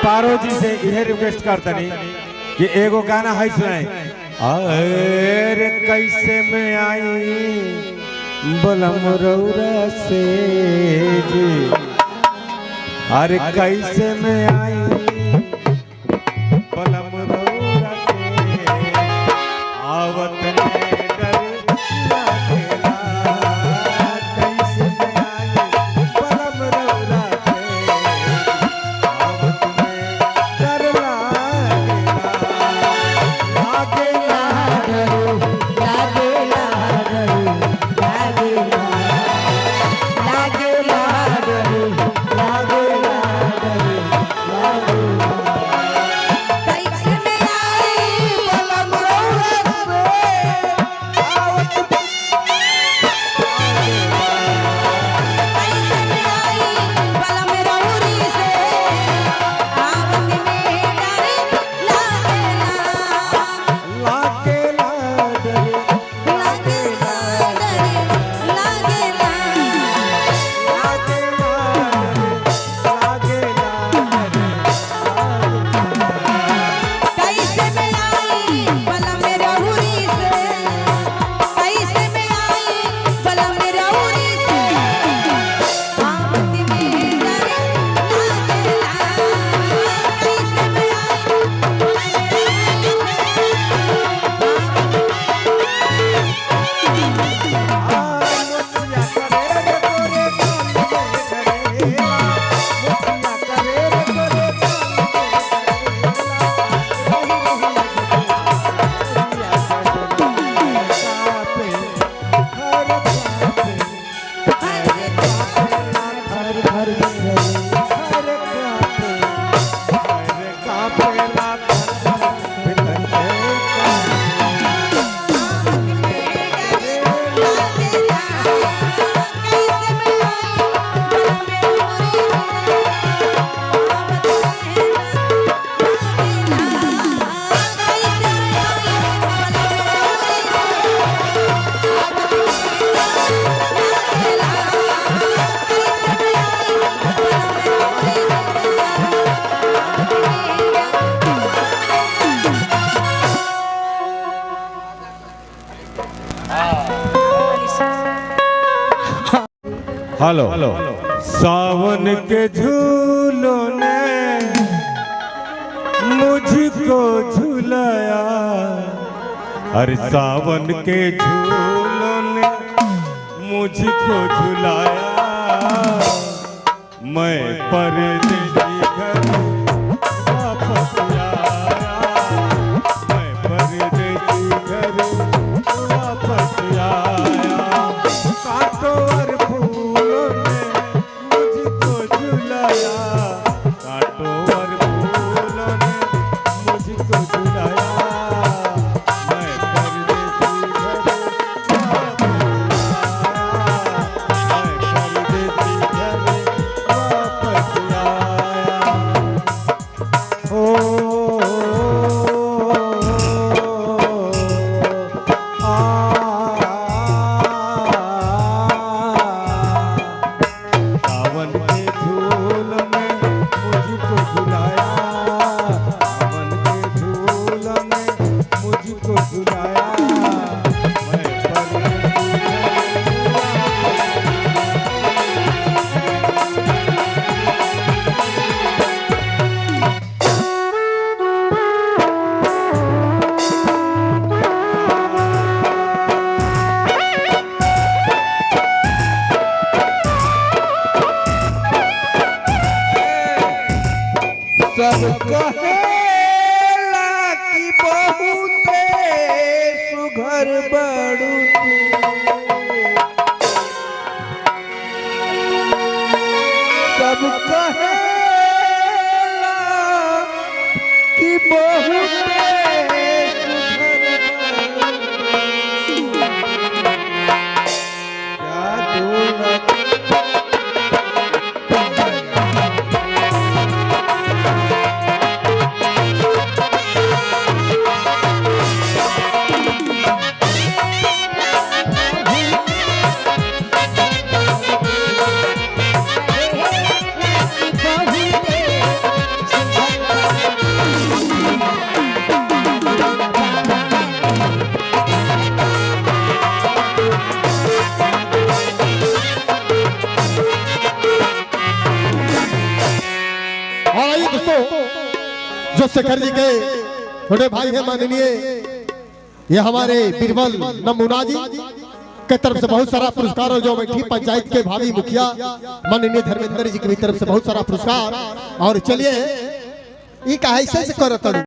पारो जी से यह रिक्वेस्ट करतनी कि एगो गाना है सुनाए। अरे कैसे में आई बलम रौरा से जी, अरे कैसे में आई बलम रौरा से, आवत में डर लागेला, कैसे में आई बलम रौरा से, आवत में डर लागेला, लागेला डर, लागेला डर, लागेला, लागेला डर, लागेला डर, लागेला। कैसे में आई बलम रौरा से, आवत कैसे में आई बलम रौरी से, आवत में डर लागेला, लागेला डर, लागेला डर, लागेला। लागेला कैसे में आई बलम रौरी से, कैसे में आई बलम रौरी से, आवत में डर लागेला, कैसे में आई हेलो, सावन के झूलों ने मुझको झुलाया, अरे सावन के झूलों ने मुझको झुलाया, मैं परदेसी घर वापस आया, मैं परदेसी घर वापस आया, कांटों और फूलों ने मुझको झुलाया, कांटों और फूलों ने मुझको झुलाया, मैं परदेसी घर वापस आया, मैं परदेसी घर वापस आया। सावन के झूल में मुझको झुलाया, सावन के झूल में मुझको झुलाया, मैं परदेसी सब कहेला कि बहुते सुघर बड़ू सब कहेला कि बहुते सुघर बड़ू जादू बहुते जो शेखर जी के छोटे भाई है माननीय ये हमारे बीरबल नमूना जी के तरफ से बहुत सारा पुरस्कार और जो बैठी पंचायत के भावी मुखिया माननीय धर्मेंद्र जी की तरफ से बहुत सारा पुरस्कार। और चलिए ये कैसे से करत